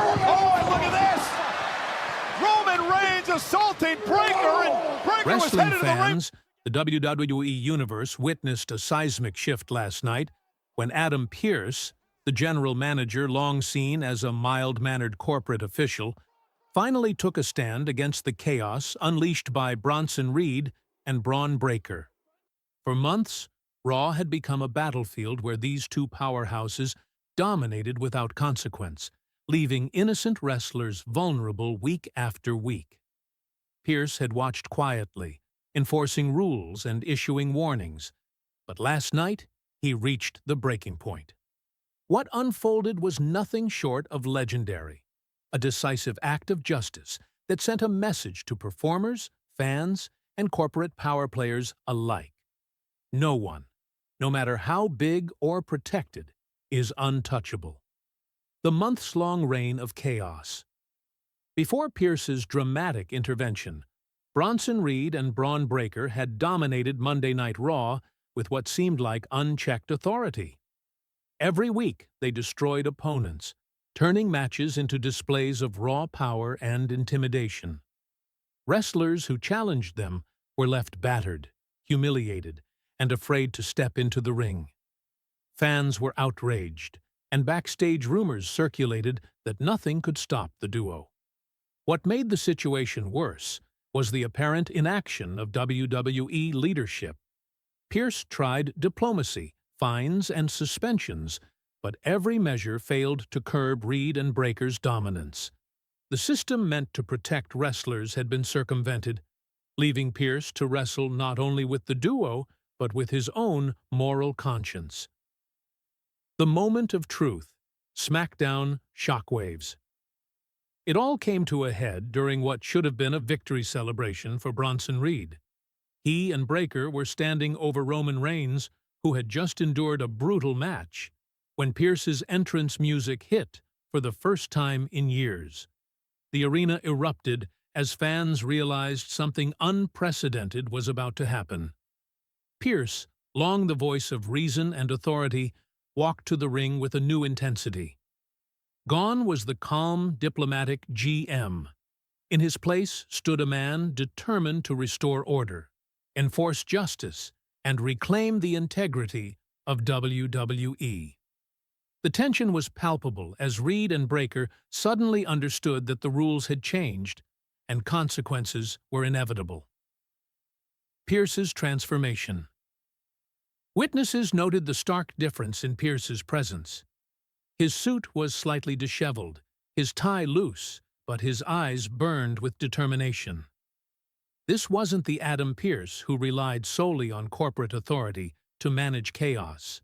Oh, and look at this! Roman Reigns assaulting Breakker, and Breakker was Wrestling headed to the ring. fans, the WWE Universe witnessed a seismic shift last night when Adam Pearce, the general manager long seen as a mild-mannered corporate official, finally took a stand against the chaos unleashed by Bronson Reed and Braun Breaker. For months, Raw had become a battlefield where these two powerhouses dominated without consequence, leaving innocent wrestlers vulnerable week after week. Pearce had watched quietly, enforcing rules and issuing warnings, but last night he reached the breaking point. What unfolded was nothing short of legendary, a decisive act of justice that sent a message to performers, fans, and corporate power players alike. No one, no matter how big or protected, is untouchable. The months-long reign of chaos. Before Pearce's dramatic intervention, Bronson Reed and Braun Breaker had dominated Monday Night Raw with what seemed like unchecked authority. Every week, they destroyed opponents, turning matches into displays of raw power and intimidation. Wrestlers who challenged them were left battered, humiliated, and afraid to step into the ring. Fans were outraged, and backstage rumors circulated that nothing could stop the duo. What made the situation worse was the apparent inaction of WWE leadership. Pearce tried diplomacy, fines, and suspensions, but every measure failed to curb Reed and Breaker's dominance. The system meant to protect wrestlers had been circumvented, leaving Pearce to wrestle not only with the duo, but with his own moral conscience. The moment of truth. SmackDown shockwaves. It all came to a head during what should have been a victory celebration for Bronson Reed. He and Breaker were standing over Roman Reigns, who had just endured a brutal match, when Pearce's entrance music hit for the first time in years. The arena erupted as fans realized something unprecedented was about to happen. Pearce, long the voice of reason and authority, walked to the ring with a new intensity. Gone was the calm, diplomatic GM. In his place stood a man determined to restore order, enforce justice, and reclaim the integrity of WWE. The tension was palpable as Reed and Breaker suddenly understood that the rules had changed and consequences were inevitable. Pearce's transformation. Witnesses noted the stark difference in Pearce's presence. His suit was slightly disheveled, his tie loose, but his eyes burned with determination. This wasn't the Adam Pearce who relied solely on corporate authority to manage chaos.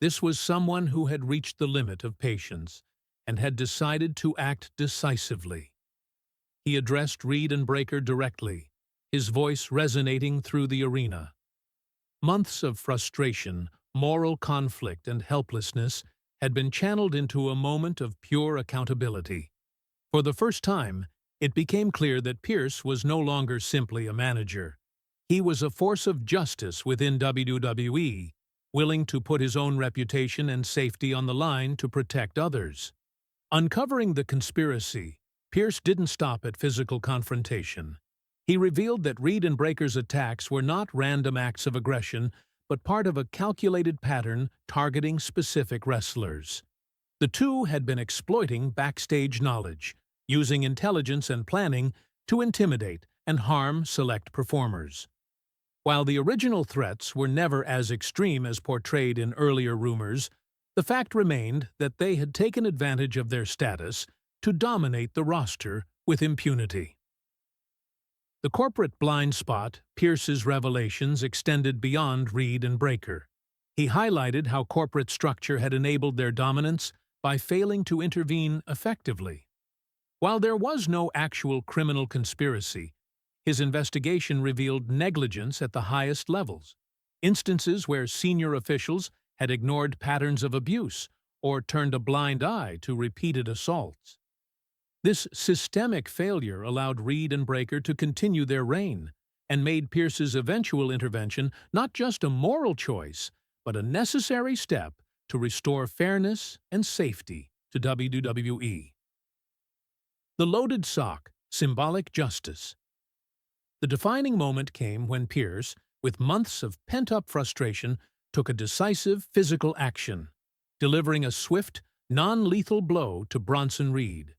This was someone who had reached the limit of patience and had decided to act decisively. He addressed Reed and Breaker directly, his voice resonating through the arena. Months of frustration, moral conflict, and helplessness had been channeled into a moment of pure accountability. For the first time, it became clear that Pearce was no longer simply a manager. He was a force of justice within WWE, willing to put his own reputation and safety on the line to protect others. Uncovering the conspiracy, Pearce didn't stop at physical confrontation. He revealed that Reed and Breaker's attacks were not random acts of aggression, but part of a calculated pattern targeting specific wrestlers. The two had been exploiting backstage knowledge, using intelligence and planning to intimidate and harm select performers. While the original threats were never as extreme as portrayed in earlier rumors, the fact remained that they had taken advantage of their status to dominate the roster with impunity. The corporate blind spot, Pearce's revelations extended beyond Reed and Breaker. He highlighted how corporate structure had enabled their dominance by failing to intervene effectively. While there was no actual criminal conspiracy, his investigation revealed negligence at the highest levels, instances where senior officials had ignored patterns of abuse or turned a blind eye to repeated assaults. This systemic failure allowed Reed and Breaker to continue their reign and made Pearce's eventual intervention not just a moral choice, but a necessary step to restore fairness and safety to WWE. The loaded sock, symbolic justice. The defining moment came when Pearce, with months of pent-up frustration, took a decisive physical action, delivering a swift, non-lethal blow to Bronson Reed.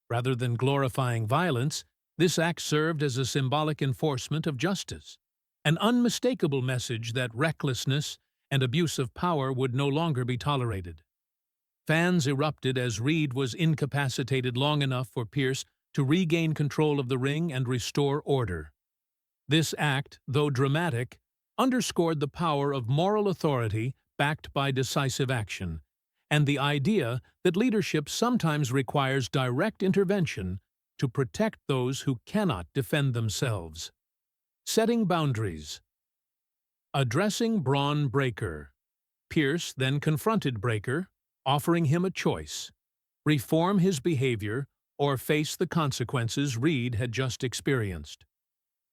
Rather than glorifying violence, this act served as a symbolic enforcement of justice, an unmistakable message that recklessness and abuse of power would no longer be tolerated. Fans erupted as Reed was incapacitated long enough for Pearce to regain control of the ring and restore order. This act, though dramatic, underscored the power of moral authority backed by decisive action, and the idea that leadership sometimes requires direct intervention to protect those who cannot defend themselves. Setting boundaries. Addressing Braun Breaker. Pearce then confronted Breaker, offering him a choice: reform his behavior or face the consequences Reed had just experienced.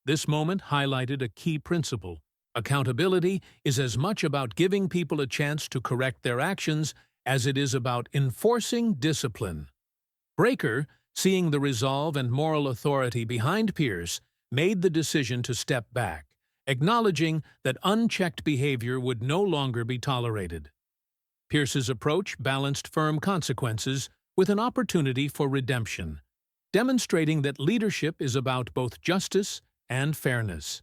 This moment highlighted a key principle. Accountability is as much about giving people a chance to correct their actions as it is about enforcing discipline. Breaker, seeing the resolve and moral authority behind Pearce, made the decision to step back, acknowledging that unchecked behavior would no longer be tolerated. Pearce's approach balanced firm consequences with an opportunity for redemption, demonstrating that leadership is about both justice and fairness.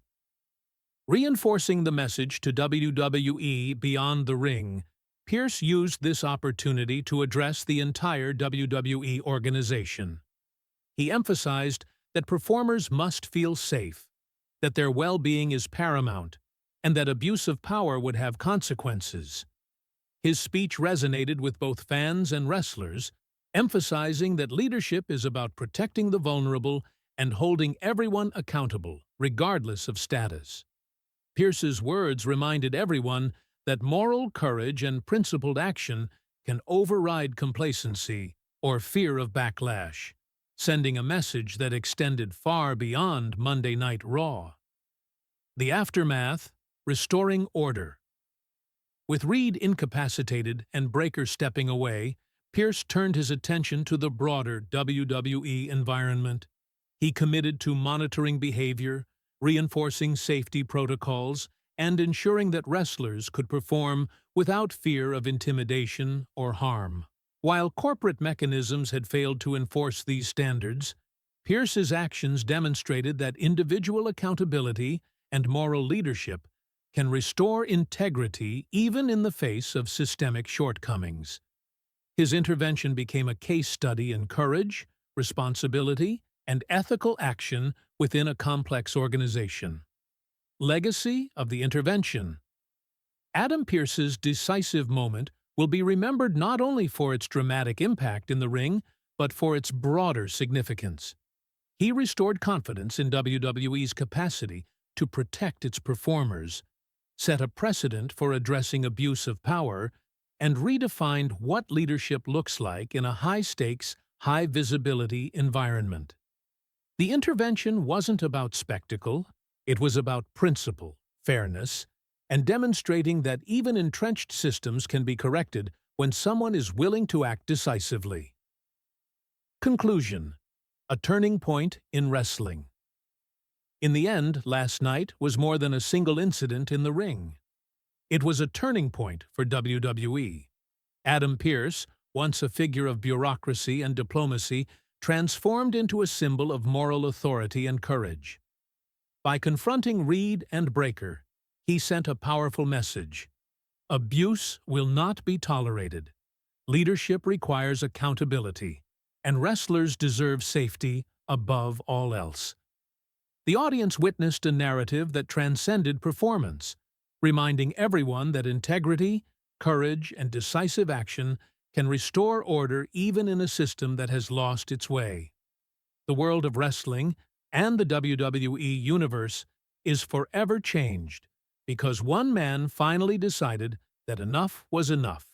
Reinforcing the message to WWE beyond the ring, Pearce used this opportunity to address the entire WWE organization. He emphasized that performers must feel safe, that their well-being is paramount, and that abuse of power would have consequences. His speech resonated with both fans and wrestlers, emphasizing that leadership is about protecting the vulnerable and holding everyone accountable, regardless of status. Pearce's words reminded everyone that moral courage and principled action can override complacency or fear of backlash, sending a message that extended far beyond Monday Night Raw. The aftermath, restoring order. With Reed incapacitated and Breaker stepping away, Pearce turned his attention to the broader WWE environment. He committed to monitoring behavior, reinforcing safety protocols, and ensuring that wrestlers could perform without fear of intimidation or harm. While corporate mechanisms had failed to enforce these standards, Pearce's actions demonstrated that individual accountability and moral leadership can restore integrity even in the face of systemic shortcomings. His intervention became a case study in courage, responsibility, and ethical action within a complex organization. Legacy of the intervention. Adam Pearce's decisive moment will be remembered not only for its dramatic impact in the ring, but for its broader significance. He restored confidence in WWE's capacity to protect its performers, set a precedent for addressing abuse of power, and redefined what leadership looks like in a high-stakes, high-visibility environment. The intervention wasn't about spectacle, it was about principle, fairness, and demonstrating that even entrenched systems can be corrected when someone is willing to act decisively. Conclusion. A turning point in wrestling. In the end, last night was more than a single incident in the ring. It was a turning point for WWE. Adam Pearce, once a figure of bureaucracy and diplomacy, transformed into a symbol of moral authority and courage. By confronting Reed and Breaker, he sent a powerful message. Abuse will not be tolerated. Leadership requires accountability, and wrestlers deserve safety above all else. The audience witnessed a narrative that transcended performance, reminding everyone that integrity, courage, and decisive action can restore order even in a system that has lost its way. The world of wrestling and the WWE Universe is forever changed because one man finally decided that enough was enough.